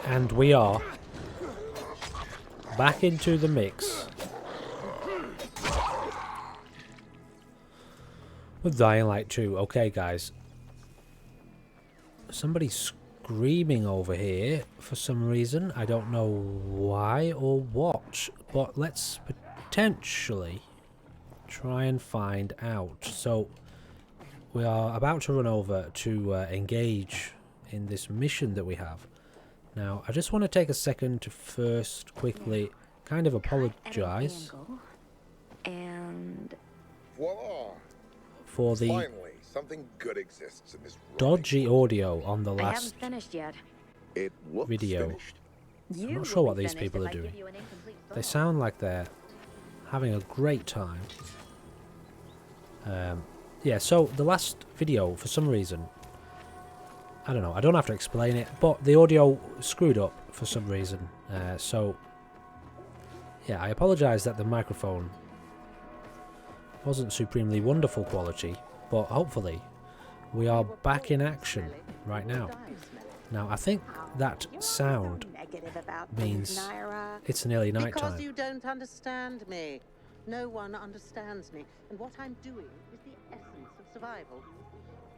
And we are back into the mix with Dying Light 2. Okay, guys. Somebody's screaming over here for some reason. I don't know why or what, but let's potentially try and find out. So we are about to run over to engage in this mission that we have. Now, I just want to take a second to first quickly kind of apologize and voila! for the Finally, something good exists in this dodgy audio on the I haven't last finished yet. It looks video. finished. I'm not sure what these people are doing. They sound like they're having a great time. Yeah, so the last video, for some reason, I don't know, I don't have to explain it, but the audio screwed up for some reason. So, yeah, I apologise that the microphone wasn't supremely wonderful quality, but hopefully we are back in action right now. Now, I think that sound means it's nearly night Because time. you don't understand me. No one understands me. And what I'm doing is the essence of survival.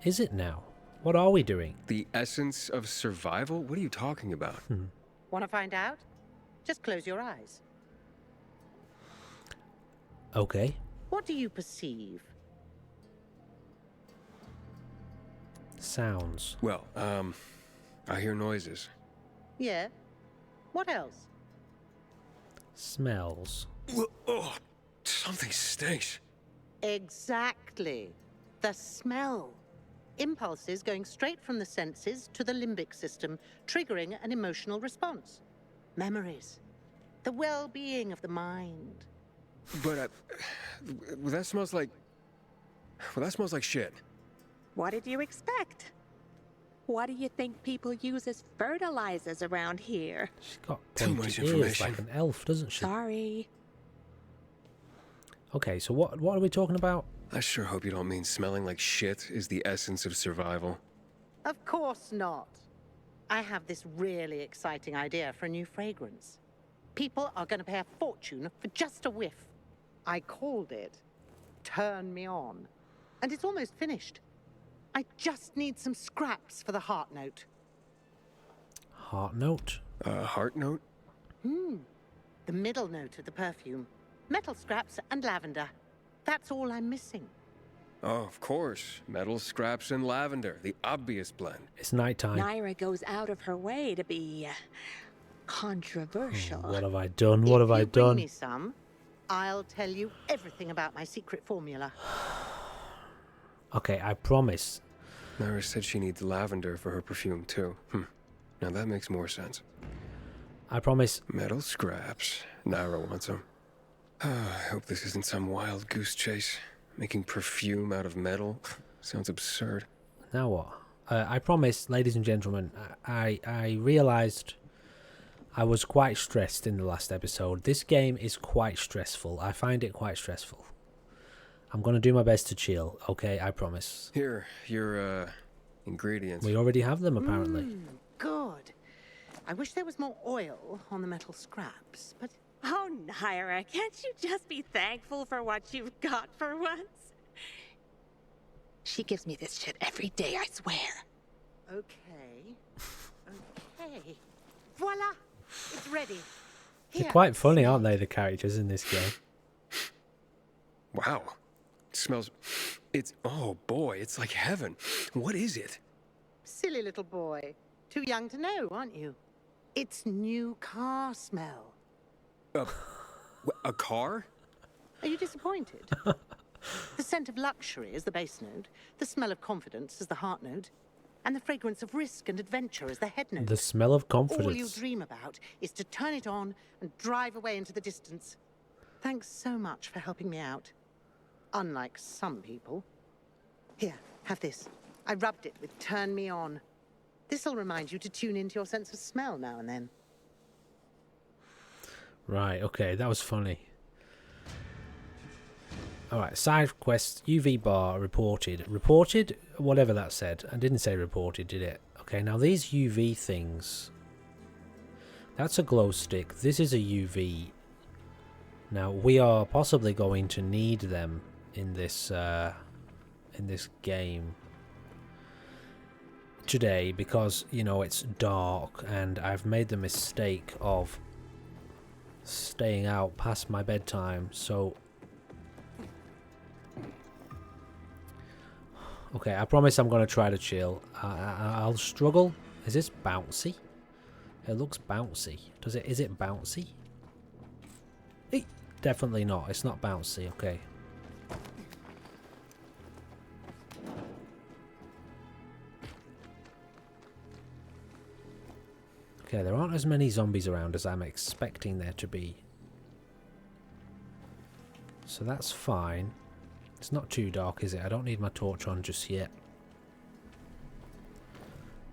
Is it now? What are we doing? The essence of survival? What are you talking about? Want to find out? Just close your eyes. Okay. What do you perceive? Sounds. Well, I hear noises. Yeah? What else? Smells. Oh, something stinks. Exactly. The smell. Impulses going straight from the senses to the limbic system, triggering an emotional response. Memories. The well-being of the mind. But well, that smells like... Well, that smells like shit. What did you expect? What do you think people use as fertilizers around here? She's got Too pointy much ears information. like an elf, doesn't she? Sorry. Okay, so what are we talking about? I sure hope you don't mean smelling like shit is the essence of survival. Of course not. I have this really exciting idea for a new fragrance. People are going to pay a fortune for just a whiff. I called it Turn Me On. And it's almost finished. I just need some scraps for the heart note. Heart note? Heart note? The middle note of the perfume. Metal scraps and lavender. That's all I'm missing. Oh, of course. Metal scraps and lavender. The obvious blend. It's nighttime. Naira goes out of her way to be controversial. What have I done? What have I If you bring done? me some, I'll tell you everything about my secret formula. Okay, I promise. Naira said she needs lavender for her perfume, too. Now that makes more sense. I promise. Metal scraps. Naira wants them. I hope this isn't some wild goose chase. Making perfume out of metal sounds absurd. Now what? I promise, ladies and gentlemen, I realised I was quite stressed in the last episode. This game is quite stressful. I find it quite stressful. I'm going to do my best to chill, okay? I promise. Here, your, ingredients. We already have them, apparently. Good. I wish there was more oil on the metal scraps, but Oh, Naira, can't you just be thankful for what you've got for once? She gives me this shit every day, I swear. okay. Okay. Voila! It's ready. They're Here, quite funny, smell aren't they, it. the characters in this game? Wow. It smells... It's... Oh, boy, it's like heaven. What is it? Silly little boy. Too young to know, aren't you? It's new car smell. A car? Are you disappointed? The scent of luxury is the base note, the smell of confidence is the heart note, and the fragrance of risk and adventure is the head note. The smell of All you confidence. dream about is to turn it on and drive away into the distance. Thanks so much for helping me out. Unlike some people. Here, have this. I rubbed it with Turn Me On. This'll remind you to tune into your sense of smell now and then. Right, okay, that was funny. Alright, side quest, UV bar reported. Reported? Whatever that said. I didn't say reported, did it? Okay, now these UV things That's a glow stick. This is a UV. Now we are possibly going to need them in this game today because, you know, it's dark and I've made the mistake of staying out past my bedtime. So okay, I promise I'm gonna try to chill. I'll struggle. Is this bouncy? It looks bouncy. Is it bouncy? Definitely not. It's not bouncy. Okay. Okay, there aren't as many zombies around as I'm expecting there to be. So that's fine. It's not too dark, is it? I don't need my torch on just yet.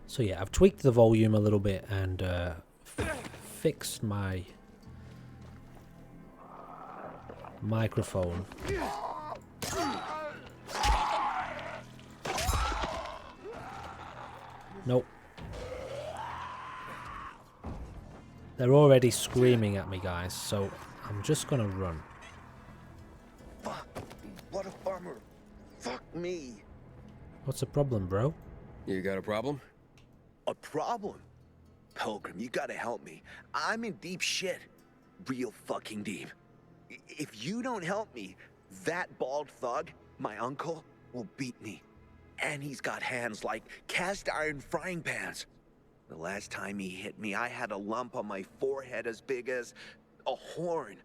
So yeah, I've tweaked the volume a little bit and fixed my microphone. Nope. They're already screaming at me, guys, so I'm just gonna run. Fuck. What a bummer. Fuck me. What's the problem, bro? You got a problem? A problem? Pilgrim, you gotta help me. I'm in deep shit. Real fucking deep. If you don't help me, that bald thug, my uncle, will beat me. And he's got hands like cast iron frying pans. The last time he hit me, I had a lump on my forehead as big as a horn.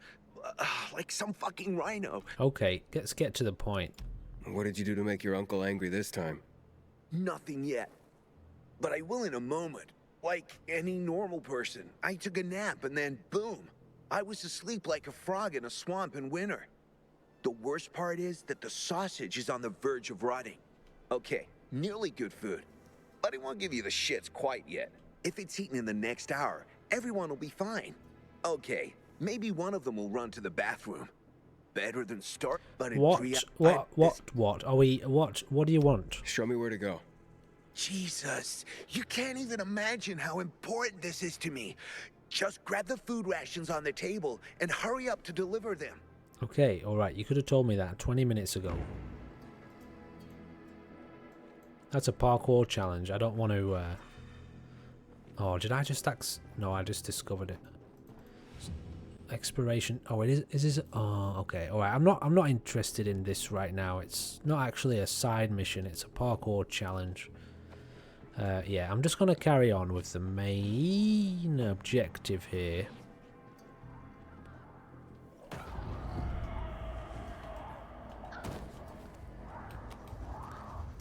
Like some fucking rhino. Okay, let's get to the point. What did you do to make your uncle angry this time? Nothing yet. But I will in a moment. Like any normal person. I took a nap and then boom. I was asleep like a frog in a swamp in winter. The worst part is that the sausage is on the verge of rotting. Okay, nearly good food. But I won't give you the shits quite yet. If it's eaten in the next hour, everyone will be fine. Okay, maybe one of them will run to the bathroom. Better than start, but in What? 3 What? Are we? What do you want? Show me where to go. Jesus, you can't even imagine how important this is to me. Just grab the food rations on the table and hurry up to deliver them. Okay, alright, you could have told me that 20 minutes ago. That's a parkour challenge. I don't want to... Oh, did I just... No, I just discovered it. Exploration... Oh, it is... Is this... Oh, okay. Alright, I'm not interested in this right now. It's not actually a side mission. It's a parkour challenge. Yeah, I'm just going to carry on with the main objective here.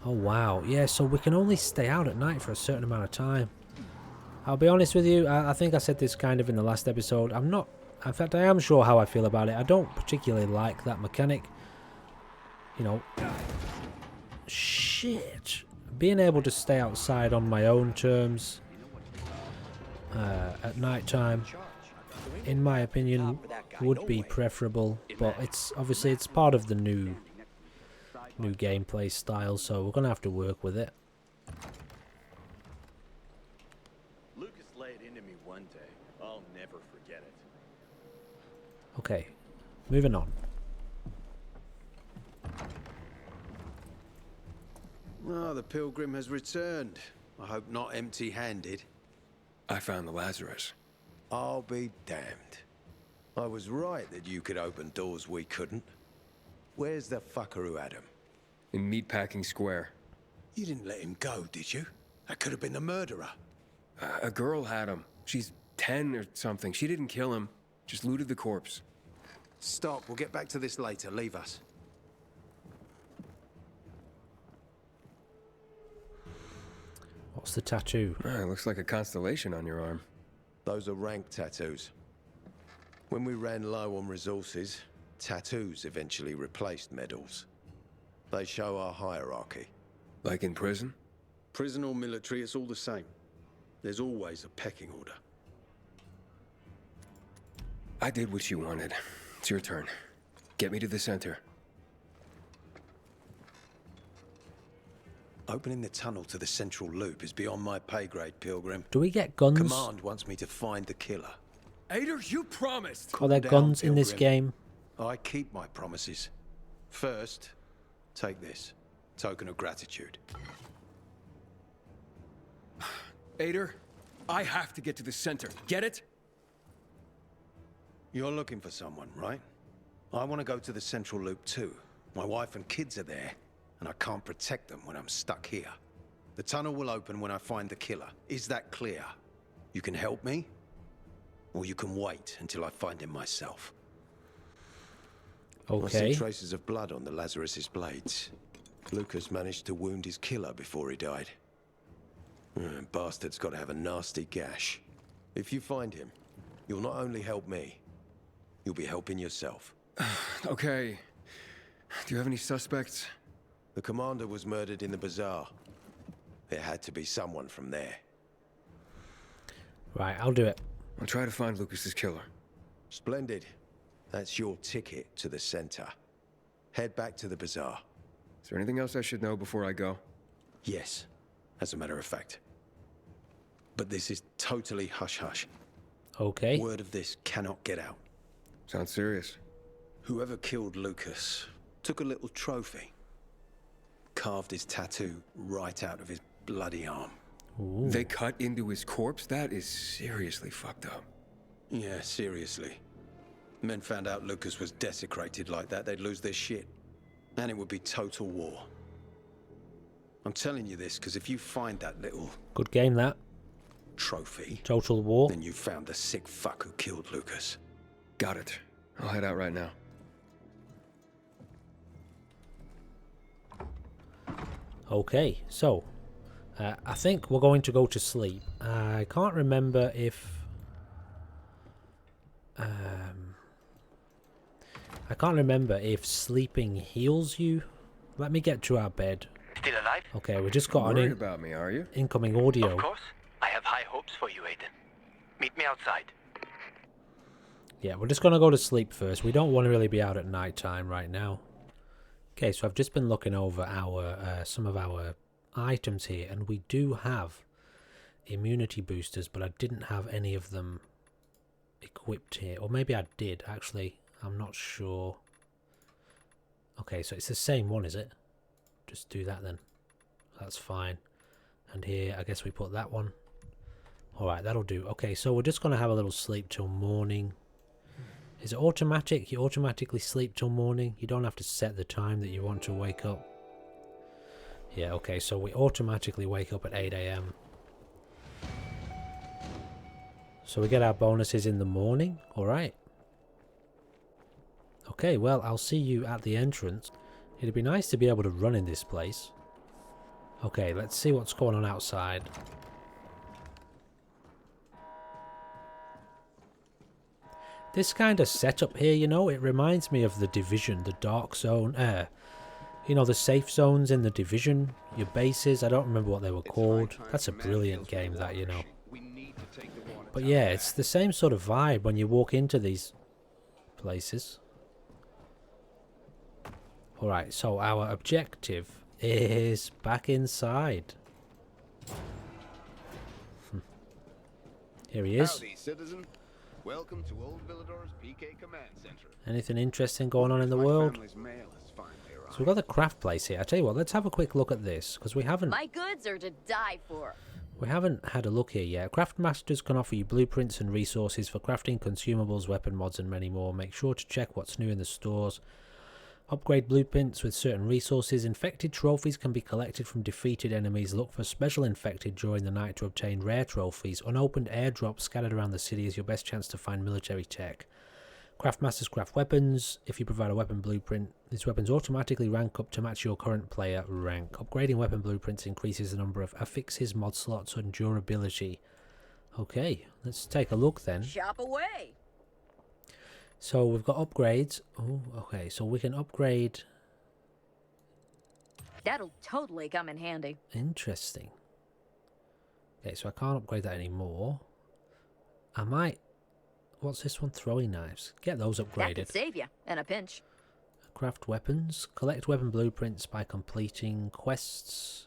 Oh wow, yeah, so we can only stay out at night for a certain amount of time. I'll be honest with you, I think I said this kind of in the last episode. I'm not, in fact I am sure how I feel about it. I don't particularly like that mechanic. You know, shit. Being able to stay outside on my own terms at night time, in my opinion, would be preferable. But it's obviously it's part of the new gameplay style, so we're gonna have to work with it. Lucas laid into me one day. I'll never forget it. Okay, moving on. Oh, the pilgrim has returned. I hope not empty-handed. I found the Lazarus. I'll be damned. I was right that you could open doors we couldn't. Where's the fucker who had him? In Meatpacking Square. You didn't let him go, did you? That could have been the murderer. A girl had him. She's 10 or something. She didn't kill him. Just looted the corpse. Stop. We'll get back to this later. Leave us. What's the tattoo? It looks like a constellation on your arm. Those are rank tattoos. When we ran low on resources, tattoos eventually replaced medals. They show our hierarchy. Like in prison? Prison or military, it's all the same. There's always a pecking order. I did what you wanted. It's your turn. Get me to the center. Opening the tunnel to the central loop is beyond my pay grade, Pilgrim. Do we get guns? Command wants me to find the killer. Ader, you promised! Are there guns in this game? I keep my promises. First, take this. Token of gratitude. Ader, I have to get to the center. Get it? You're looking for someone, right? I want to go to the central loop too. My wife and kids are there, and I can't protect them when I'm stuck here. The tunnel will open when I find the killer. Is that clear? You can help me, or you can wait until I find him myself. I Okay. see traces of blood on the Lazarus's blades. Lucas managed to wound his killer before he died. Bastard's got to have a nasty gash. If you find him, you'll not only help me, you'll be helping yourself. Okay. Do you have any suspects? The commander was murdered in the bazaar. It had to be someone from there. Right, I'll do it. I'll try to find Lucas's killer. Splendid. That's your ticket to the center. Head back to the bazaar. Is there anything else I should know before I go? Yes, as a matter of fact. But this is totally hush-hush. Okay. Word of this cannot get out. Sounds serious. Whoever killed Lucas took a little trophy. Carved his tattoo right out of his bloody arm. Ooh. They cut into his corpse? That is seriously fucked up. Yeah, seriously. Men found out Lucas was desecrated like that, they'd lose their shit. And it would be total war. I'm telling you this because if you find that little Good game, that. trophy, Total War. then you found the sick fuck who killed Lucas. Got it. I'll head out right now. Okay, so I think we're going to go to sleep. I can't remember if sleeping heals you. Let me get to our bed. Still alive? Okay, we just got Worried an about me, are you? incoming audio. Of course. I have high hopes for you, Aiden. Meet me outside. Yeah, we're just going to go to sleep first. We don't want to really be out at night time right now. Okay, so I've just been looking over our some of our items here, and we do have immunity boosters, but I didn't have any of them equipped here. Or maybe I did, actually. I'm not sure. Okay, so it's the same one, is it? Just do that then. That's fine. And here, I guess we put that one. Alright, that'll do. Okay, so we're just going to have a little sleep till morning. Is it automatic? You automatically sleep till morning? You don't have to set the time that you want to wake up. Yeah, okay, so we automatically wake up at 8 AM. So we get our bonuses in the morning. Alright. Okay, well, I'll see you at the entrance. It'd be nice to be able to run in this place. Okay, let's see what's going on outside. This kind of setup here, you know, it reminds me of the Division, the Dark Zone. You know, the safe zones in the Division, your bases. I don't remember what they were called. That's a brilliant game, that, you know. But yeah, it's the same sort of vibe when you walk into these places. Alright, so our objective is back inside. Here he is. Howdy, citizen. Welcome to Old Villador's PK Command Center. Anything interesting going on in the world? So we've got the craft place here. I tell you what, let's have a quick look at this, because we haven't... My goods are to die for. We haven't had a look here yet. Craft Masters can offer you blueprints and resources for crafting, consumables, weapon mods, and many more. Make sure to check what's new in the stores. Upgrade blueprints with certain resources. Infected trophies can be collected from defeated enemies. Look for special infected during the night to obtain rare trophies. Unopened airdrops scattered around the city is your best chance to find military tech. Craft Masters craft weapons. If you provide a weapon blueprint, these weapons automatically rank up to match your current player rank. Upgrading weapon blueprints increases the number of affixes, mod slots, and durability. Okay, let's take a look then. Shop away. So we've got upgrades. Oh, okay, so we can upgrade. That'll totally come in handy. Interesting. Okay, so I can't upgrade that anymore. I might... What's this one? Throwing knives. Get those That upgraded. could save you in a pinch. Craft weapons. Collect weapon blueprints by completing quests.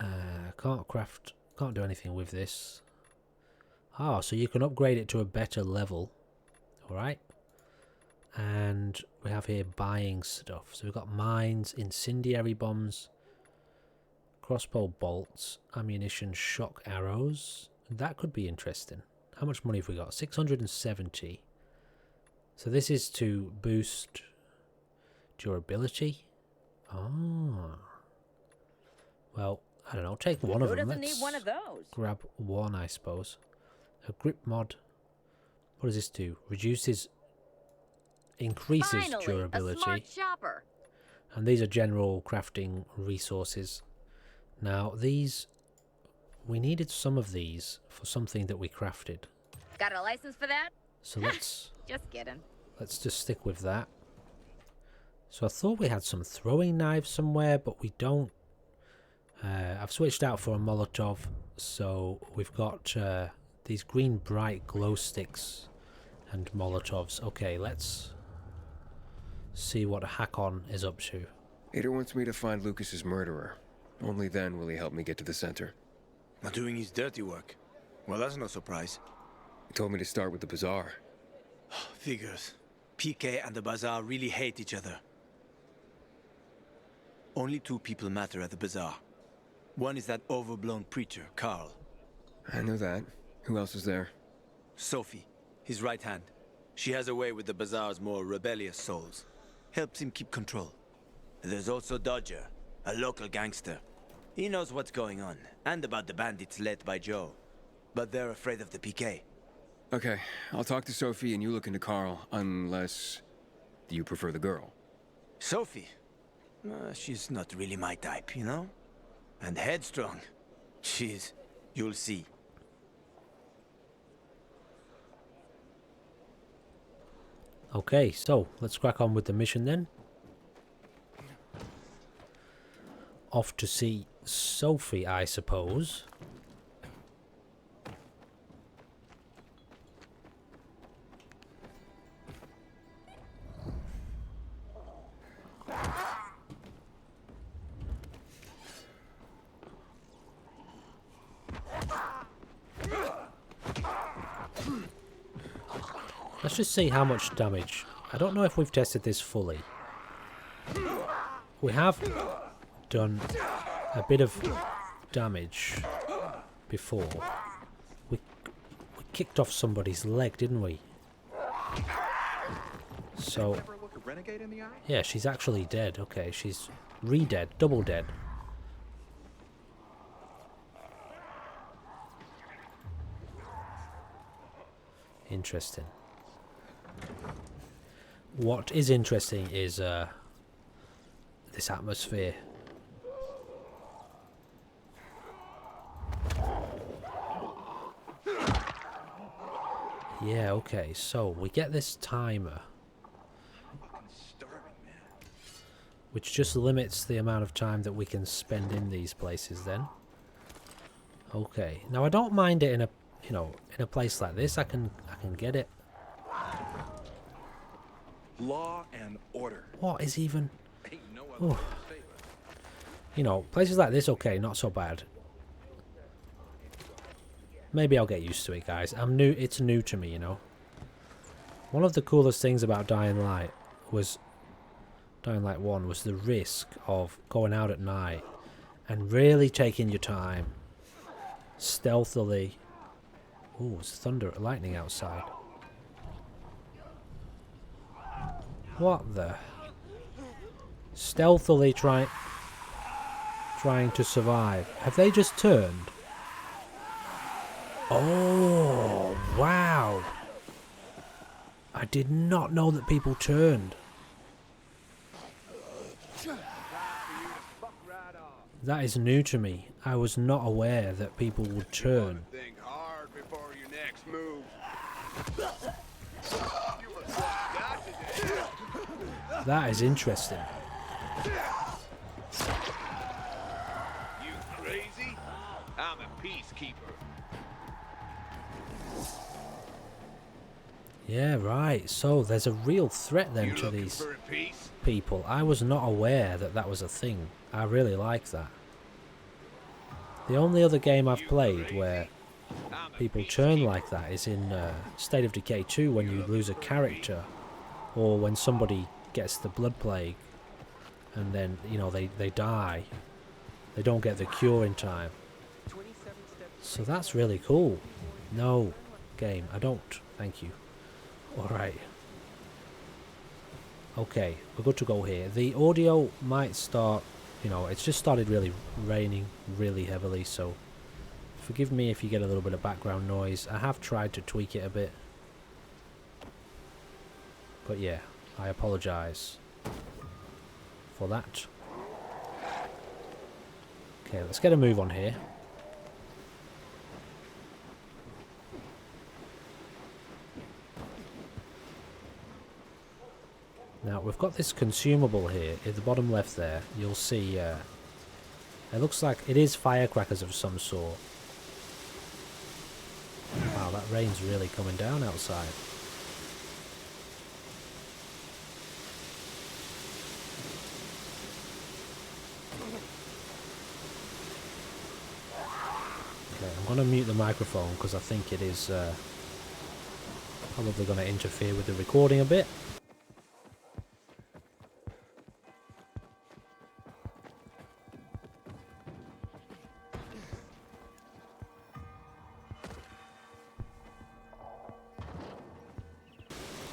Can't do anything with this. Oh, so you can upgrade it to a better level. Alright. And we have here buying stuff. So we've got mines, incendiary bombs, crossbow bolts, ammunition, shock arrows. That could be interesting. How much money have we got? 670. So this is to boost durability. Oh. Well, I don't know. Take one of Who them. doesn't Let's need one of those? grab one, I suppose. A grip mod. What does this do? Increases Finally, durability. a smart shopper. And these are general crafting resources. Now these, we needed some of these for something that we crafted. Got a license for that? So let's Just kidding. let's just stick with that. So I thought we had some throwing knives somewhere, but we don't. I've switched out for a Molotov, so we've got these green bright glow sticks and Molotovs. Okay, let's see what Hakon is up to. Ader wants me to find Lucas's murderer. Only then will he help me get to the center. Not doing his dirty work. Well, that's no surprise. He told me to start with the bazaar. Figures. PK and the bazaar really hate each other. Only two people matter at the bazaar. One is that overblown preacher, Carl. I know that. Who else is there? Sophie, his right hand. She has a way with the bazaar's more rebellious souls. Helps him keep control. There's also Dodger, a local gangster. He knows what's going on, and about the bandits led by Joe. But they're afraid of the PK. Okay, I'll talk to Sophie and you look into Carl, unless you prefer the girl. Sophie? She's not really my type, you know? And headstrong. You'll see. Okay, so let's crack on with the mission then. Off to see Sophie, I suppose. Let's just see how much damage. I don't know if we've tested this fully. We have done a bit of damage before. We kicked off somebody's leg, didn't we? So, yeah, she's actually dead. Okay, she's re-dead, double dead. Interesting. What is interesting is this atmosphere. Yeah, okay, so we get this timer, which just limits the amount of time that we can spend in these places then. Okay, now I don't mind it in a, you know, in a place like this. I can get it. Law and order. What is even? Ain't no Oh. other You know, places like this, okay, not so bad. Maybe I'll get used to it, guys. I'm new. It's new to me, you know. One of the coolest things about Dying Light 1 was the risk of going out at night and really taking your time, stealthily. Oh, it's thunder, lightning outside. What the? Stealthily trying to survive. Have they just turned? Oh, wow. I did not know that people turned. That is new to me. I was not aware that people would turn. Think hard before your next move. That is interesting. You crazy? I'm a peacekeeper. Yeah, right. So there's a real threat then to these people. I was not aware that that was a thing. I really like that. The only other game I've played where people turn like that is in State of Decay 2, when you lose a character, or when somebody gets the blood plague and then, you know, they die. They don't get the cure in time. So that's really cool. No, game, I don't. Thank you. Alright. Okay, we're good to go here. The audio might start, you know, it's just started really raining really heavily, so forgive me if you get a little bit of background noise. I have tried to tweak it a bit. But yeah, I apologise for that. Okay, let's get a move on here. Now, we've got this consumable here. At the bottom left there, you'll see, it looks like it is firecrackers of some sort. Wow, that rain's really coming down outside. Okay, I'm going to mute the microphone because I think it is probably going to interfere with the recording a bit.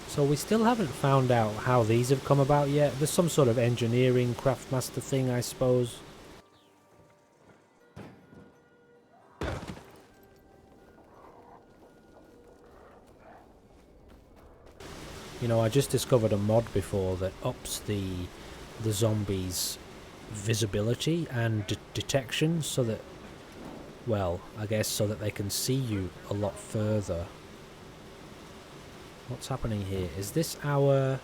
So we still haven't found out how these have come about yet. There's some sort of engineering craftmaster thing, I suppose. You know, I just discovered a mod before that ups the zombies' visibility and detection so that, well, I guess so that they can see you a lot further. What's happening here? Is this our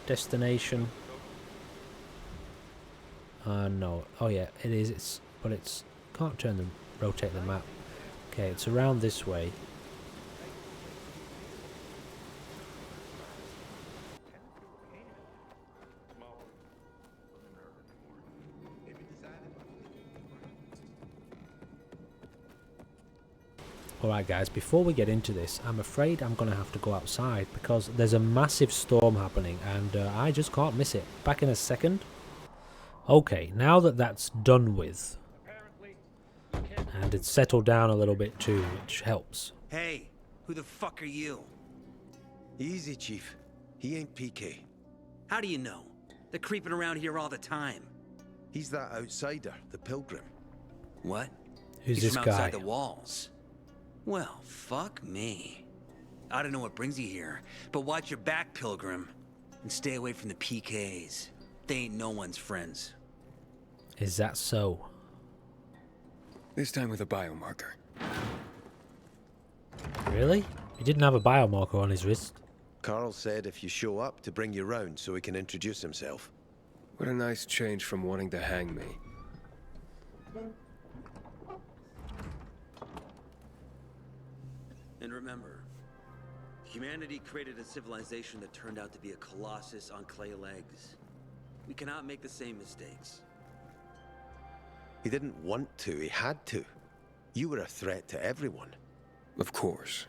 destination? No. Oh yeah, it is. But it's can't rotate the map. Okay, it's around this way. Alright guys, before we get into this, I'm afraid I'm going to have to go outside because there's a massive storm happening and I just can't miss it. Back in a second. Okay, now that that's done with, and it's settled down a little bit too, which helps. Hey, who the fuck are you? Easy, Chief. He ain't PK. How do you know? They're creeping around here all the time. He's that outsider, the Pilgrim. What? Who's He's this from guy? outside the walls. Well, fuck me. I don't know what brings you here, but watch your back, Pilgrim. And stay away from the PKs. They ain't no one's friends. Is that so? This time with a biomarker. Really? He didn't have a biomarker on his wrist. Carl said if you show up to bring you round so he can introduce himself. What a nice change from wanting to hang me. And remember, humanity created a civilization that turned out to be a colossus on clay legs. We cannot make the same mistakes. He didn't want to, he had to. You were a threat to everyone. Of course.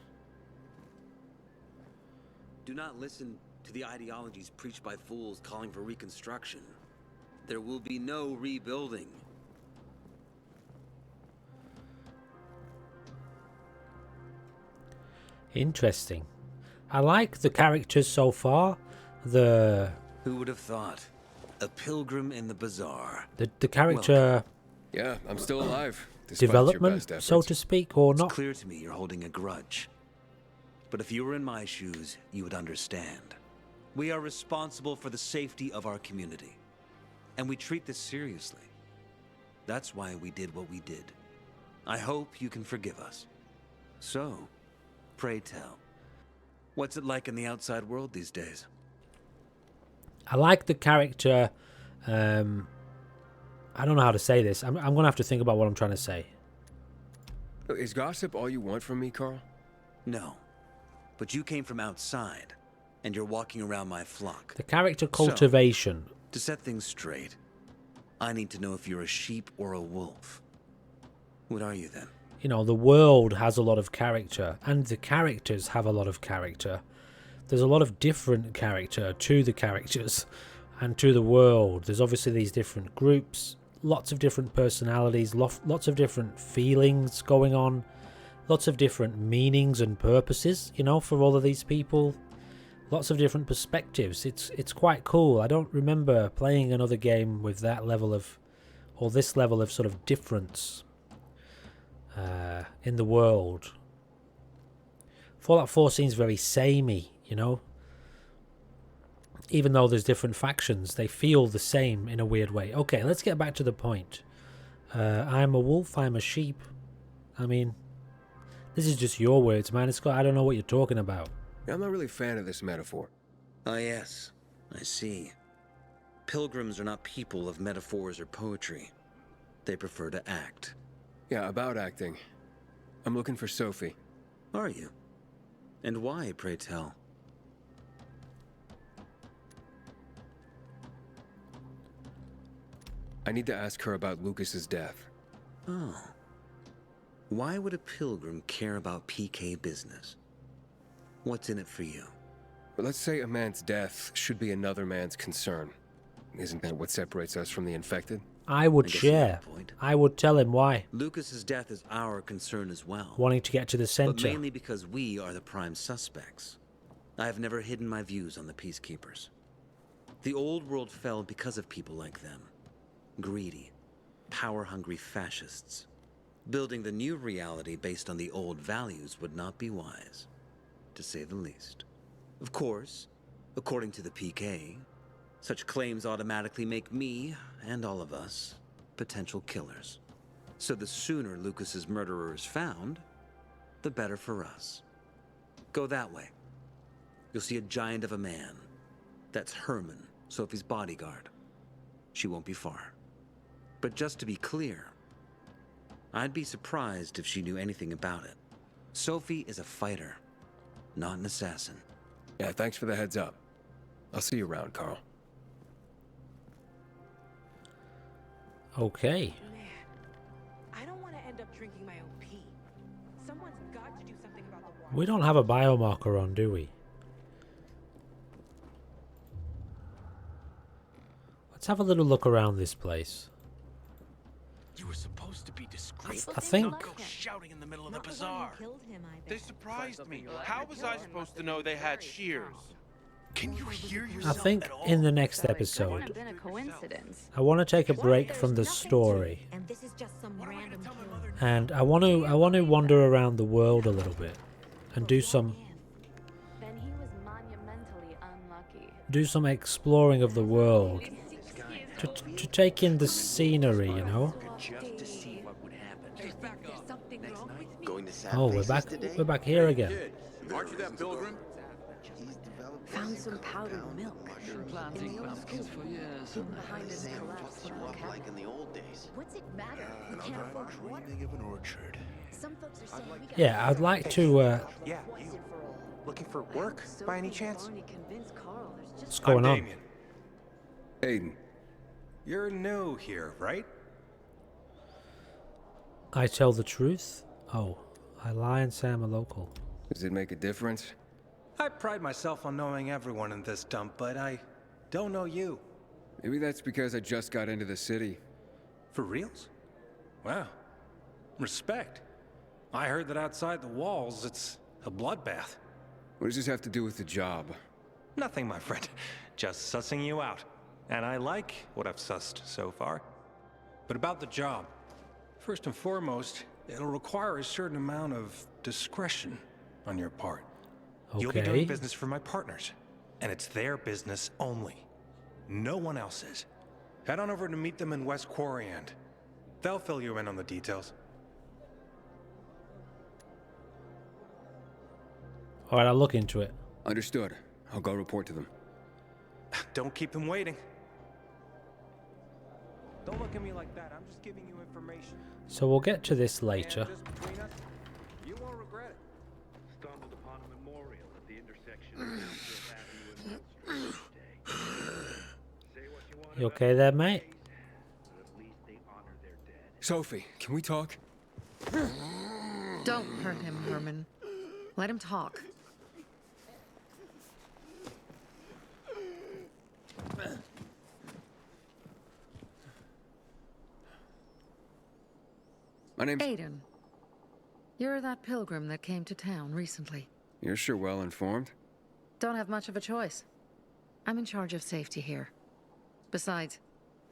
Do not listen to the ideologies preached by fools calling for reconstruction. There will be no rebuilding. Interesting. I like the characters so far. Who would have thought? A pilgrim in the bazaar. The character Yeah, I'm still alive. Despite your development, best efforts. so to speak, or not. It's clear to me you're holding a grudge. But if you were in my shoes, you would understand. We are responsible for the safety of our community. And we treat this seriously. That's why we did what we did. I hope you can forgive us. So, pray tell, what's it like in the outside world these days? I like the character. I don't know how to say this. I'm going to have to think about what I'm trying to say. Is gossip all you want from me, Carl? No. But you came from outside, and you're walking around my flock. The character cultivation. So, to set things straight, I need to know if you're a sheep or a wolf. What are you then? You know, the world has a lot of character, and the characters have a lot of character. There's a lot of different character to the characters and to the world. There's obviously these different groups, lots of different personalities, lots of different feelings going on, lots of different meanings and purposes, you know, for all of these people. Lots of different perspectives. It's quite cool. I don't remember playing another game with that level of, or this level of sort of difference in the world. Fallout 4 seems very samey, you know. Even though there's different factions, they feel the same in a weird way. Okay, let's get back to the point. I'm a wolf, I'm a sheep. I mean, this is just your words, man. I don't know what you're talking about. I'm not really a fan of this metaphor. Ah, yes. I see. Pilgrims are not people of metaphors or poetry. They prefer to act. Yeah, about acting. I'm looking for Sophie. Are you? And why, pray tell? I need to ask her about Lucas's death. Oh. Why would a pilgrim care about PK business? What's in it for you? But let's say a man's death should be another man's concern. Isn't that what separates us from the infected? I would share. I would tell him why. Lucas's death is our concern as well. Wanting to get to the center. But mainly because we are the prime suspects. I have never hidden my views on the Peacekeepers. The old world fell because of people like them. Greedy, power-hungry fascists. Building the new reality based on the old values would not be wise, to say the least. Of course, according to the PK, such claims automatically make me, and all of us, potential killers. So the sooner Lucas's murderer is found, the better for us. Go that way. You'll see a giant of a man. That's Herman, Sophie's bodyguard. She won't be far. But just to be clear, I'd be surprised if she knew anything about it. Sophie is a fighter, not an assassin. Yeah, thanks for the heads up. I'll see you around, Carl. Okay. Man, I don't want to end up drinking my own pee. Someone's got to do something about the water. We don't have a biomarker on, do we? Let's have a little look around this place. You were supposed to be discreet. I think... Go shouting in the middle of the bazaar. They surprised me. How was I supposed to know they had shears? Can you hear yourself? I think in the next episode, Been a coincidence. I want to take a break from the story, And this is just some random kill. and I want to wander around the world a little bit, and do some Then he was monumentally unlucky. exploring of the world, to take in the scenery, you know. Just to see what would happen. Going to sad Oh, faces we're back here again. Aren't you that pilgrim? Found some powdered milk. Planting pumpkins for years. Behind his collapsed log cabin. Like in the old days. What's it matter? We can't afford water. Dreaming of an orchard. Some folks are saying we got Yeah, I'd like to. Yeah, you. Looking for work, by any chance? What's going on? Aiden, you're new here, right? I tell the truth. Oh, I lie and say I'm a local. Does it make a difference? I pride myself on knowing everyone in this dump, but I don't know you. Maybe that's because I just got into the city. For reals? Wow. Respect. I heard that outside the walls, it's a bloodbath. What does this have to do with the job? Nothing, my friend. Just sussing you out. And I like what I've sussed so far. But about the job. First and foremost, it'll require a certain amount of discretion on your part. You'll be doing business for my partners, and it's their business only. No one else's. Head on over to meet them in West Quarry End. They'll fill you in on the details. Alright, I'll look into it. Understood. I'll go report to them. Don't keep them waiting. Don't look at me like that. I'm just giving you information. So we'll get to this later. And just between us, you won't regret it. Stumbled upon a memorial at the intersection of Fifth Avenue and Mill Street today. Say what you want You okay there, mate? but at least they honor their dead. Sophie, can we talk? Don't hurt him, Herman. Let him talk. My name's... Aiden. You're that pilgrim that came to town recently. You're sure well informed. Don't have much of a choice. I'm in charge of safety here. Besides,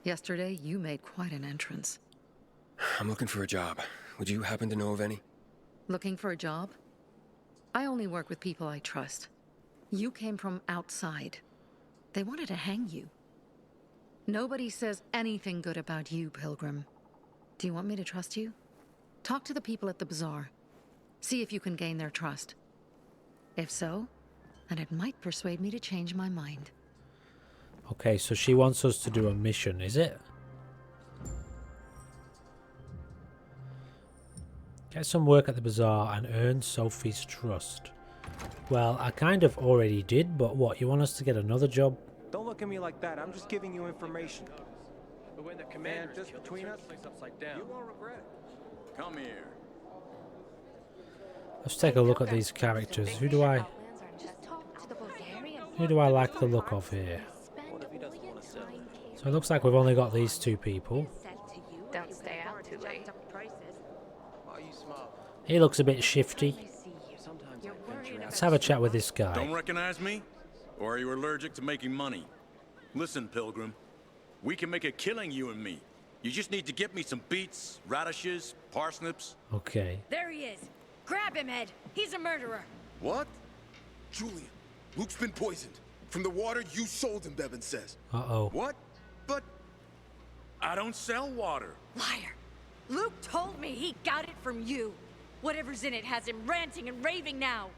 yesterday you made quite an entrance. I'm looking for a job. Would you happen to know of any? Looking for a job? I only work with people I trust. You came from outside. They wanted to hang you. Nobody says anything good about you, Pilgrim. Do you want me to trust you? Talk to the people at the bazaar. See if you can gain their trust. If so, then it might persuade me to change my mind. Okay, so she wants us to do a mission, is it? Get some work at the bazaar and earn Sophie's trust. Well, I kind of already did, but what, you want us to get another job? Don't look at me like that. I'm just giving you information. But when the commander just between us, upside down. You won't regret it. Come here. Let's take a look at these characters. Who do I like the look of here? So it looks like we've only got these two people. Don't stay out too late. He looks a bit shifty. Let's have a chat with this guy. Don't recognize me? Or are you allergic to making money? Listen, Pilgrim. We can make a killing, you and me. You just need to get me some beets, radishes, parsnips. Okay. There he is. Grab him, Ed. He's a murderer. What? Julian, Luke's been poisoned. From the water you sold him, Bevan says. Uh-oh. What? But I don't sell water. Liar. Luke told me he got it from you. Whatever's in it has him ranting and raving now.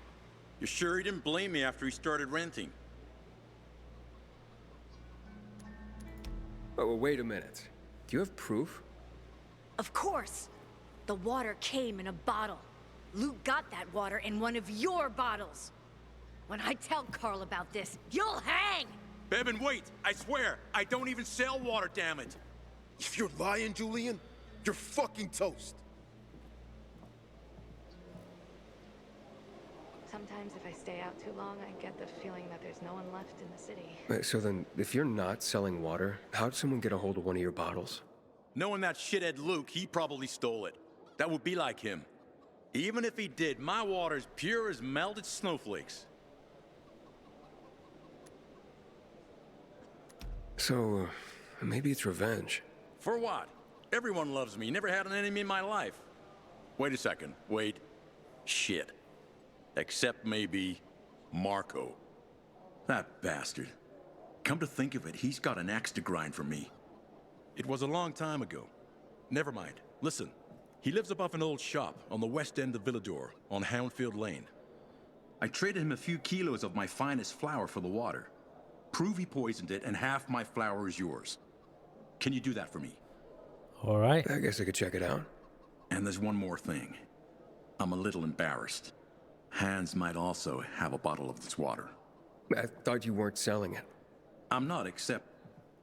You sure he didn't blame me after he started renting? Oh, well, wait a minute. Do you have proof? Of course. The water came in a bottle. Luke got that water in one of your bottles. When I tell Carl about this, you'll hang! Bevan, wait! I swear, I don't even sell water, damn it! If you're lying, Julian, you're fucking toast. Sometimes if I stay out too long, I get the feeling that there's no one left in the city. So then, if you're not selling water, how'd someone get a hold of one of your bottles? Knowing that shithead Luke, he probably stole it. That would be like him. Even if he did, my water's pure as melted snowflakes. So, maybe it's revenge. For what? Everyone loves me. Never had an enemy in my life. Wait a second. Wait. Shit. Except maybe Marco. That bastard. Come to think of it, he's got an axe to grind for me. It was a long time ago. Never mind. Listen. He lives above an old shop on the west end of Villador, on Houndfield Lane. I traded him a few kilos of my finest flour for the water. Prove he poisoned it, and half my flour is yours. Can you do that for me? All right. I guess I could check it out. And there's one more thing. I'm a little embarrassed. Hans might also have a bottle of this water. I thought you weren't selling it. I'm not, except,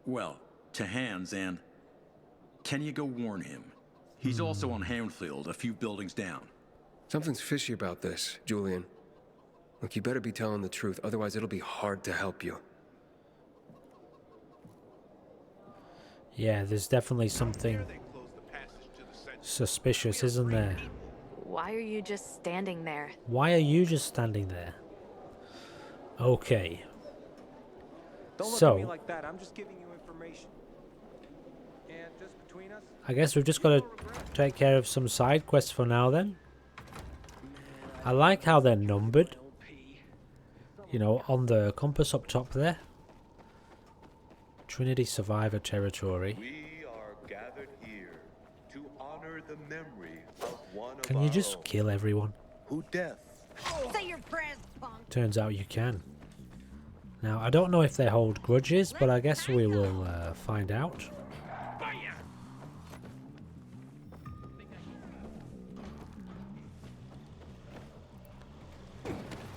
well, to Hans, and can you go warn him? He's also on Houndfield, a few buildings down. Something's fishy about this, Julian. Look, you better be telling the truth, otherwise it'll be hard to help you. Yeah, there's definitely something suspicious, isn't there? Why are you just standing there? Why are you just standing there? Okay. Don't look So, at me like that. I'm just giving you information. And just between us, I guess we've just got to take care of some side quests for now then. I like how they're numbered. You know, on the compass up top there. Trinity Survivor Territory. We are gathered here to honor the memory of one of Can you just kill everyone? who death. Say your prayers, punk. Turns out you can. Now, I don't know if they hold grudges, but I guess we will find out.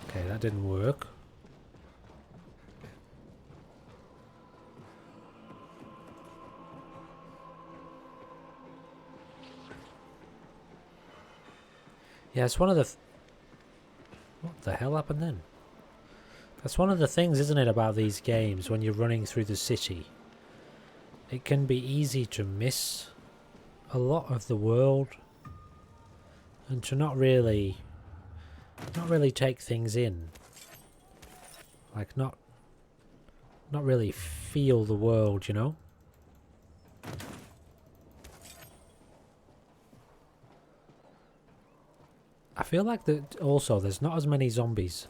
Okay, that didn't work. Yeah, it's one of the... What the hell happened then? That's one of the things, isn't it, about these games when you're running through the city. It can be easy to miss a lot of the world and to not really take things in. Like not really feel the world, you know? I feel like that also there's not as many zombies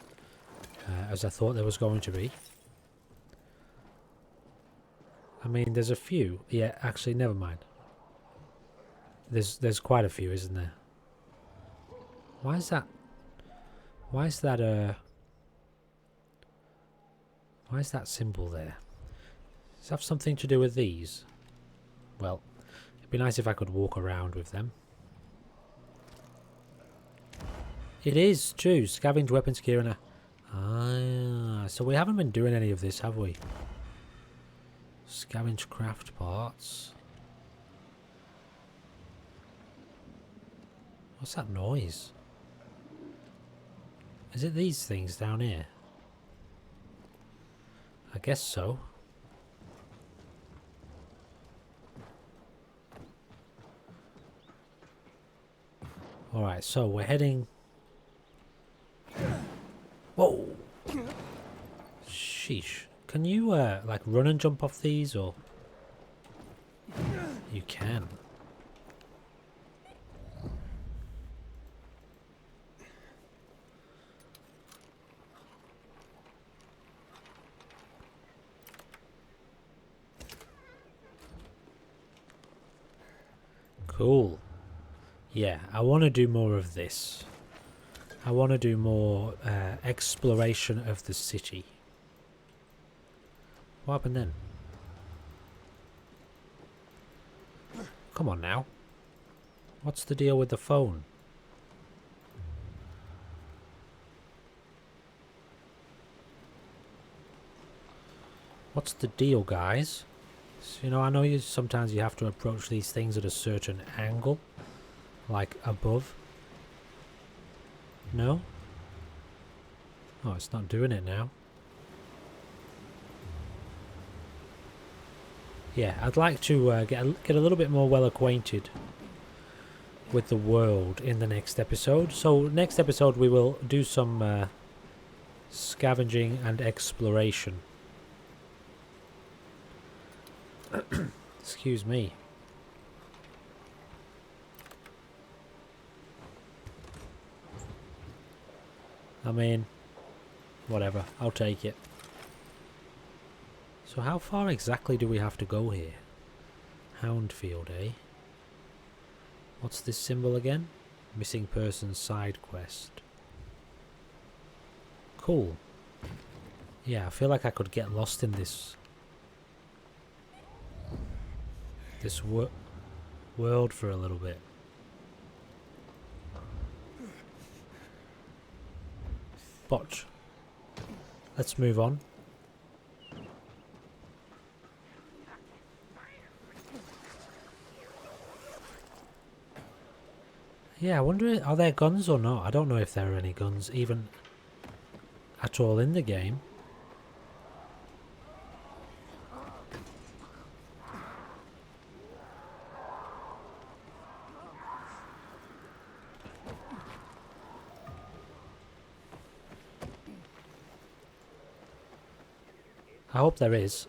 as I thought there was going to be. I mean, there's a few. Yeah, actually, never mind. There's quite a few, isn't there? Why is that? Why is that why is that symbol there? Does it have something to do with these? Well, it'd be nice if I could walk around with them. It is too. Scavenge weapons gear and a... Ah, so we haven't been doing any of this, have we? Scavenge craft parts. What's that noise? Is it these things down here? I guess so. Alright, so we're heading... Whoa! Sheesh. Can you, like, run and jump off these, or...? You can. Cool. Yeah, I want to do more of this. I want to do more exploration of the city. What happened then? Come on now. What's the deal with the phone? What's the deal, guys? So, you know, I know sometimes you have to approach these things at a certain angle. Like above. No? Oh, it's not doing it now. Yeah, I'd like to get a little bit more well acquainted with the world in the next episode. So next episode we will do some scavenging and exploration. Excuse me. I mean, whatever, I'll take it. So how far exactly do we have to go here? Houndfield, eh? What's this symbol again? Missing person side quest. Cool. Yeah, I feel like I could get lost in this world for a little bit. Botch. Let's move on. Yeah, I wonder, are there guns or not? I don't know if there are any guns even at all in the game. I hope there is.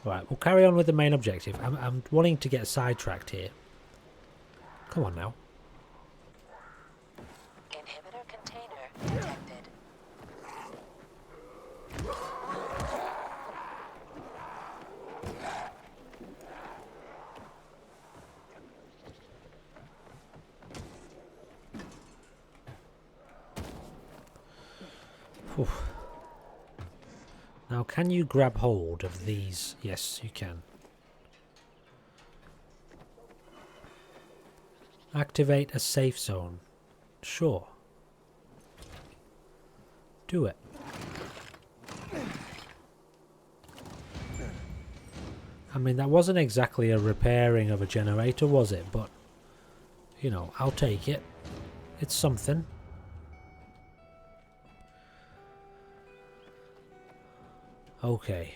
Alright, we'll carry on with the main objective. I'm wanting to get sidetracked here. Come on now. Inhibitor container detected. Whew. Now, can you grab hold of these? Yes, you can. Activate a safe zone. Sure. Do it. I mean, that wasn't exactly a repairing of a generator, was it? But You know, I'll take it. It's something. Okay.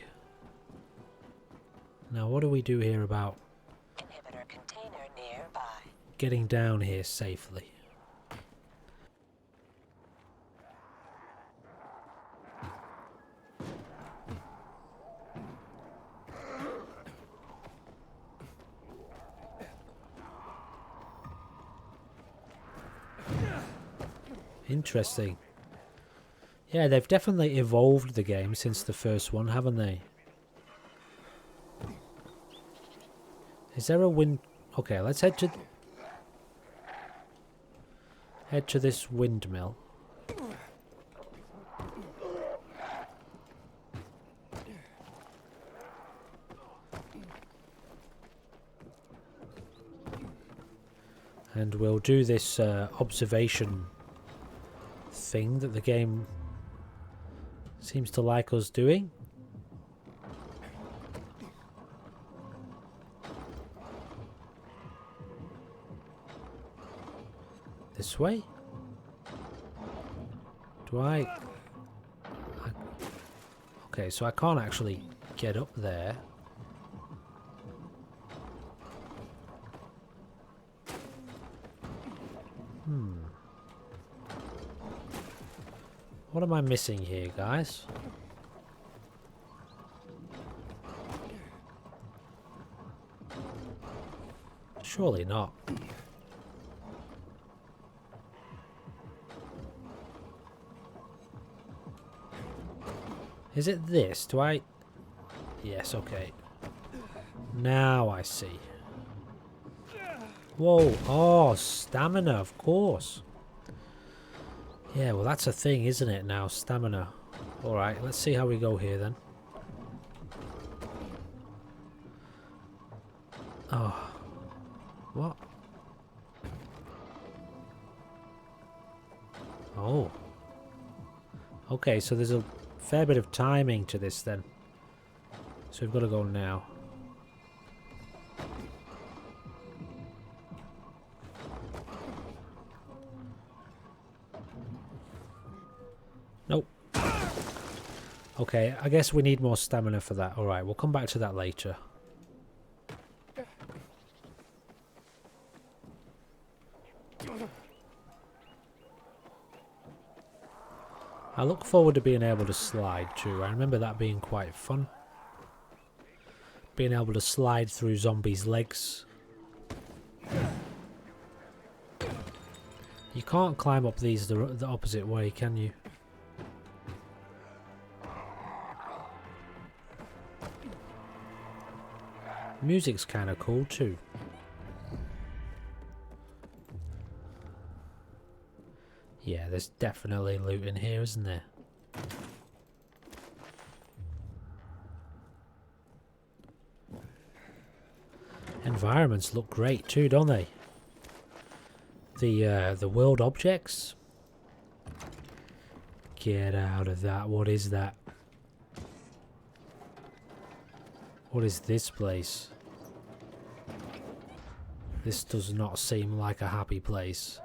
Now what do we do here about Inhibitor container nearby. getting down here safely? Interesting. Yeah, they've definitely evolved the game since the first one, haven't they? Is there a wind? Okay, let's head to this windmill. And we'll do this observation thing that the game seems to like us doing. This way? Okay, so I can't actually get up there. What am I missing here, guys? Surely not. Is it this? Do I... Yes, okay. Now I see. Whoa. Oh, stamina, of course. Yeah, well that's a thing, isn't it now? Stamina. Alright, let's see how we go here then. Oh. What? Oh. Okay, so there's a fair bit of timing to this then. So we've got to go now. Nope. Okay, I guess we need more stamina for that. Alright, we'll come back to that later. I look forward to being able to slide too. I remember that being quite fun. Being able to slide through zombies' legs. You can't climb up these the opposite way, can you? Music's kind of cool too. Yeah, there's definitely loot in here, isn't there? Environments look great too, don't they? The world objects. Get out of that. What is that? What is this place? This does not seem like a happy place.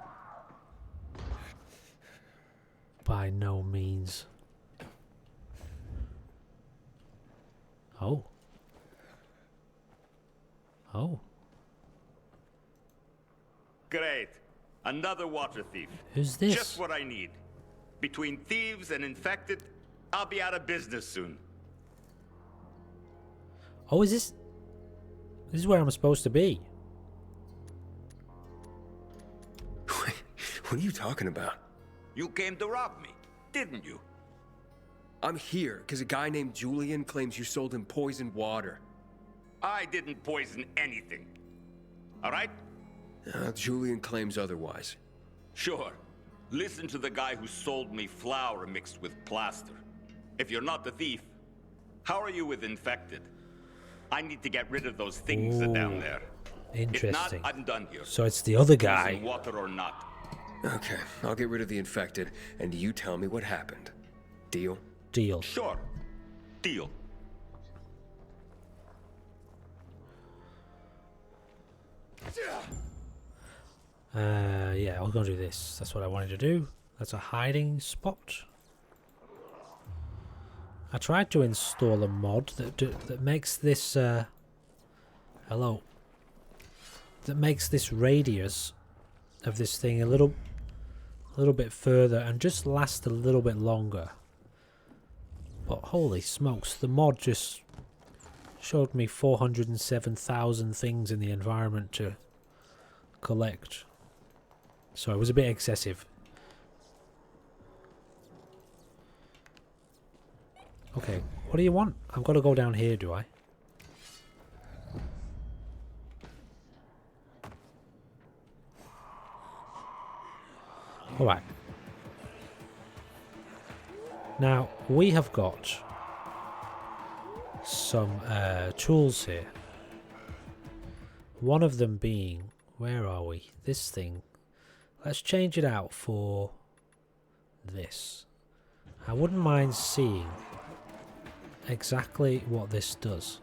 By no means. Oh. Oh. Great. Another water thief. Who's this? Just what I need. Between thieves and infected, I'll be out of business soon. Oh, is this... This is where I'm supposed to be. What are you talking about? You came to rob me, didn't you? I'm here because a guy named Julian claims you sold him poisoned water. I didn't poison anything. All right? Julian claims otherwise. Sure. Listen to the guy who sold me flour mixed with plaster. If you're not the thief, how are you with infected? I need to get rid of those things down there. Interesting. If not, I'm done here. So it's the other guy. Poison water or not. Okay, I'll get rid of the infected, and you tell me what happened. Deal? Deal. Sure. Deal. Yeah, I was gonna do this. That's what I wanted to do. That's a hiding spot. I tried to install a mod that makes this hello. That makes this radius of this thing a little bit further and just last a little bit longer. But holy smokes, the mod just showed me 407,000 things in the environment to collect. So it was a bit excessive. Okay, what do you want? I've got to go down here, do I? Alright. Now, we have got some tools here. One of them being, where are we? This thing. Let's change it out for this. I wouldn't mind seeing exactly what this does.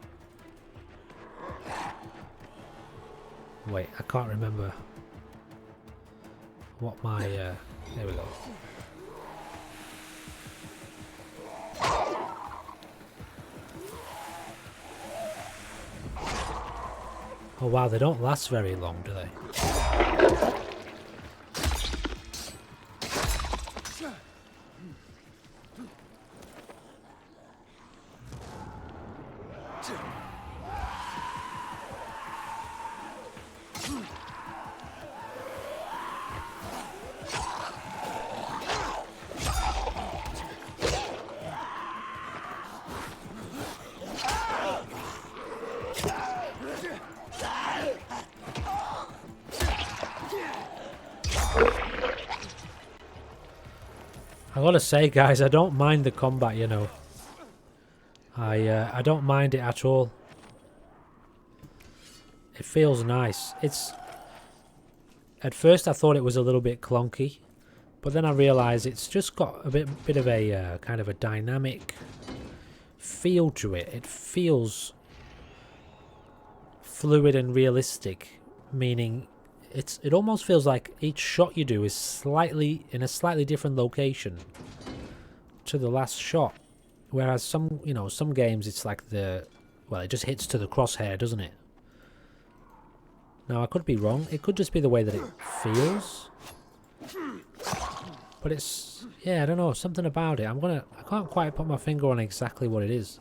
Wait, I can't remember what my there we go. Oh wow, they don't last very long, do they? I gotta say, guys, I don't mind the combat, you know. I don't mind it at all. It feels nice. It's... At first I thought it was a little bit clunky, but then I realised it's just got a bit of a kind of a dynamic feel to it. It feels fluid and realistic, meaning it almost feels like each shot you do is slightly in a slightly different location to the last shot, whereas some games it's like it just hits to the crosshair, doesn't it? Now I could be wrong, it could just be the way that it feels, but it's, yeah, I don't know, something about it. I can't quite put my finger on exactly what it is,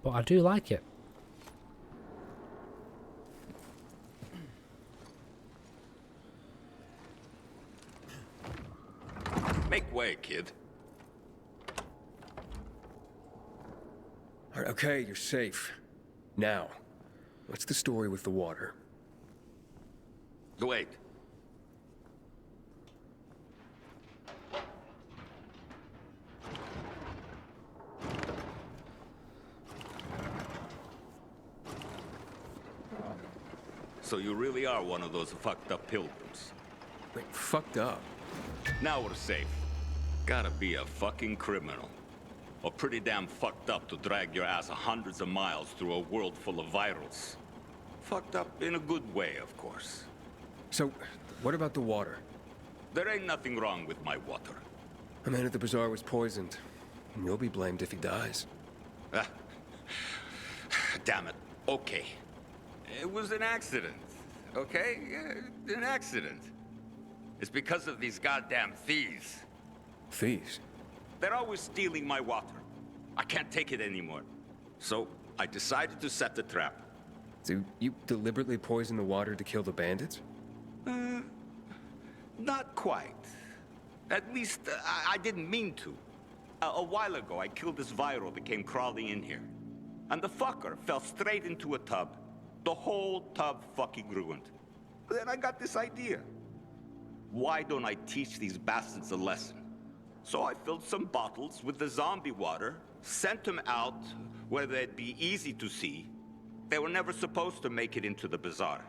but I do like it. Make way, kid. All right, okay, you're safe. Now, what's the story with the water? Wait. So you really are one of those fucked up pilgrims. Wait, fucked up? Now we're safe. Gotta be a fucking criminal. Or pretty damn fucked up to drag your ass hundreds of miles through a world full of virals. Fucked up in a good way, of course. So, what about the water? There ain't nothing wrong with my water. A man at the bazaar was poisoned, and you'll be blamed if he dies. Damn it. Okay. It was an accident. Okay? An accident. It's because of these goddamn thieves. Thieves? They're always stealing my water. I can't take it anymore. So, I decided to set the trap. So, you deliberately poisoned the water to kill the bandits? Not quite. At least, I didn't mean to. A while ago, I killed this viral that came crawling in here. And the fucker fell straight into a tub. The whole tub fucking ruined. Then I got this idea. Why don't I teach these bastards a lesson? So I filled some bottles with the zombie water, sent them out where they'd be easy to see. They were never supposed to make it into the bazaar.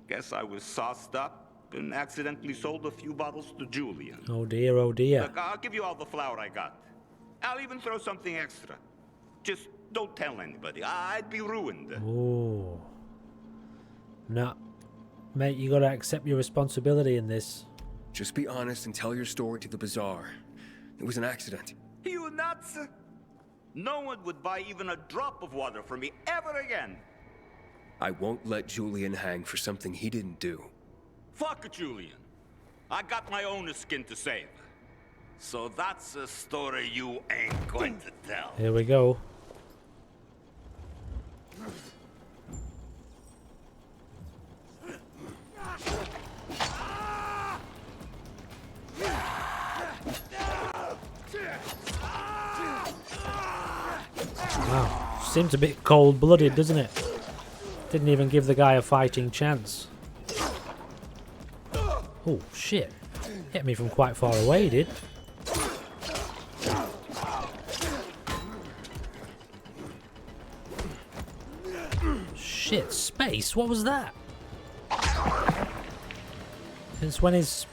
Guess I was sauced up and accidentally sold a few bottles to Julian. Oh dear, oh dear. Look, I'll give you all the flour I got. I'll even throw something extra. Just don't tell anybody. I'd be ruined. Oh. No. Mate, you gotta accept your responsibility in this. Just be honest and tell your story to the bazaar. It was an accident. You nuts? No one would buy even a drop of water from me ever again. I won't let Julian hang for something he didn't do. Fuck Julian. I got my own skin to save. So that's a story you ain't going to tell. Here we go. Wow, seems a bit cold-blooded, doesn't it? Didn't even give the guy a fighting chance. Oh, shit. Hit me from quite far away, he did. Shit, space? What was that? Since when is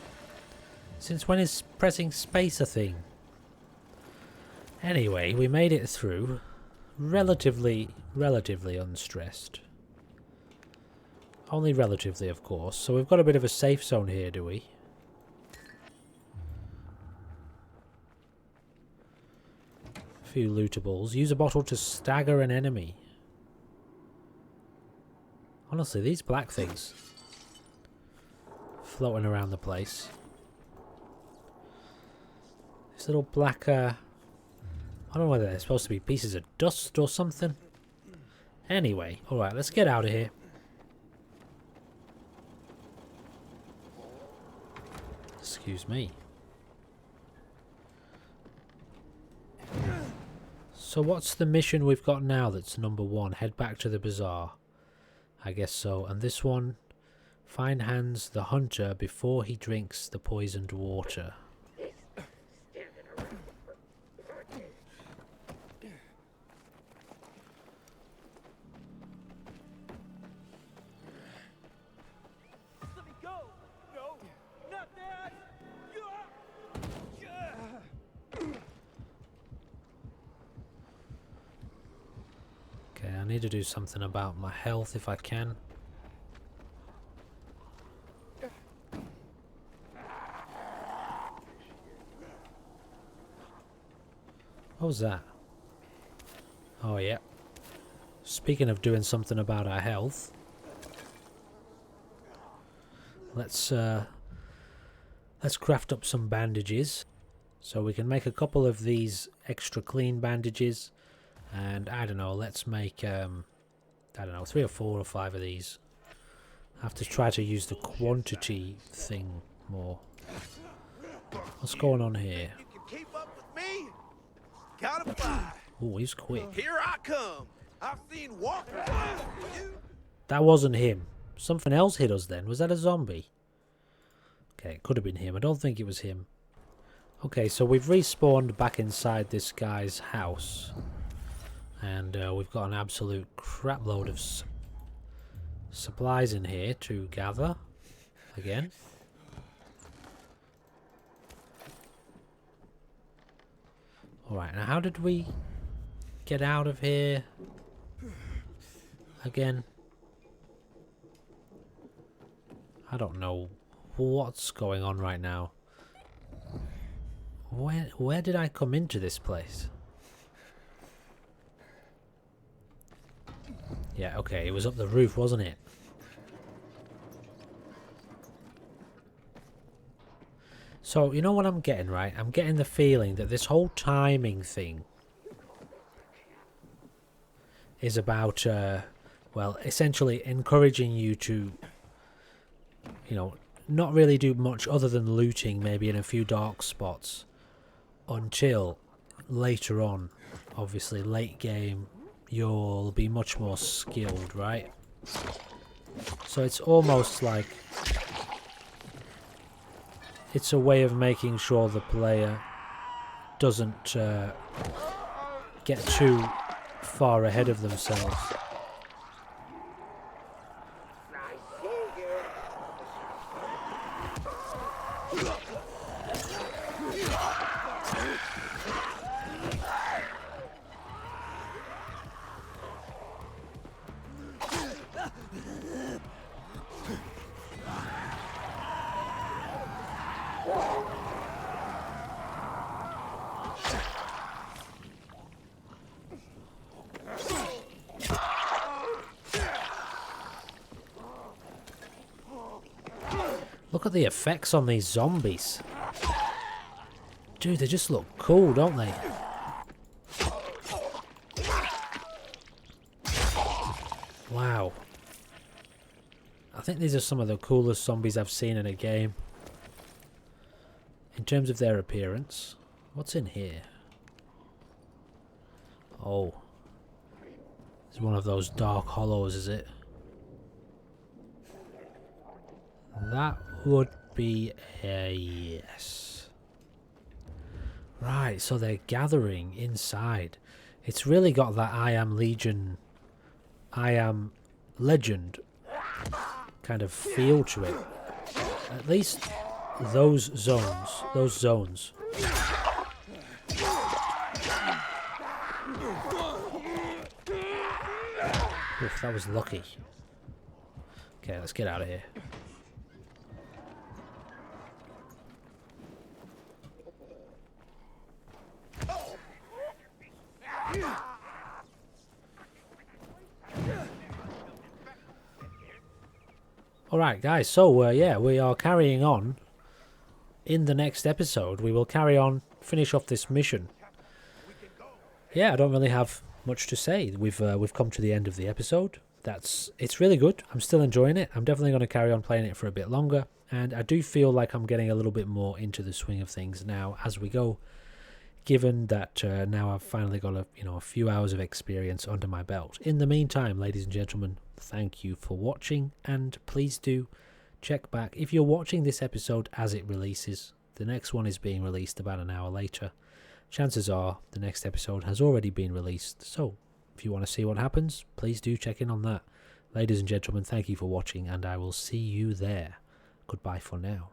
pressing space a thing? Anyway, we made it through. Relatively unstressed. Only relatively, of course. So we've got a bit of a safe zone here, do we? A few lootables. Use a bottle to stagger an enemy. Honestly, these black things floating around the place. This little black, I don't know whether they're supposed to be pieces of dust or something. Anyway, alright, let's get out of here. Excuse me. So what's the mission we've got now that's number 1? Head back to the bazaar. I guess so. And this one, find Hans the hunter before he drinks the poisoned water. Let me go! No! Not that! Okay, I need to do something about my health if I can. What was that? Oh yeah. Speaking of doing something about our health, let's craft up some bandages. So we can make a couple of these extra clean bandages, and I don't know, let's make I don't know, 3 or 4 or 5 of these. I have to try to use the quantity thing more. What's going on here? You can keep up with me. Gotta fly. Oh, he's quick. Here I come. I've seen walkers. That wasn't him. Something else hit us then. Was that a zombie? Okay, it could have been him. I don't think it was him. Okay, so we've respawned back inside this guy's house. And we've got an absolute crap load of supplies in here to gather. Again. Alright, now how did we get out of here? Again. I don't know what's going on right now. Where did I come into this place? Yeah, okay, it was up the roof, wasn't it? So, you know what I'm getting, right? I'm getting the feeling that this whole timing thing is about, well, essentially encouraging you to, you know, not really do much other than looting, maybe in a few dark spots, until later on, obviously late game, you'll be much more skilled, right? So it's almost like it's a way of making sure the player doesn't get too far ahead of themselves. Look at the effects on these zombies. Dude, they just look cool, don't they? Wow. I think these are some of the coolest zombies I've seen in a game. In terms of their appearance. What's in here? Oh. It's one of those dark hollows, is it? That would be a yes. Right, so they're gathering inside. It's really got that I Am Legion, I Am Legend kind of feel to it. At least those zones. Oof, that was lucky. Okay, let's get out of here. Alright guys, so yeah, we are carrying on. In the next episode, we will carry on, finish off this mission. Yeah, I don't really have much to say. We've come to the end of the episode. It's really good. I'm still enjoying it. I'm definitely going to carry on playing it for a bit longer, and I do feel like I'm getting a little bit more into the swing of things now as we go. Given that now I've finally got a few hours of experience under my belt. In the meantime, ladies and gentlemen, thank you for watching, and please do check back. If you're watching this episode as it releases, the next one is being released about an hour later. Chances are the next episode has already been released, so if you want to see what happens, please do check in on that. Ladies and gentlemen, thank you for watching, and I will see you there. Goodbye for now.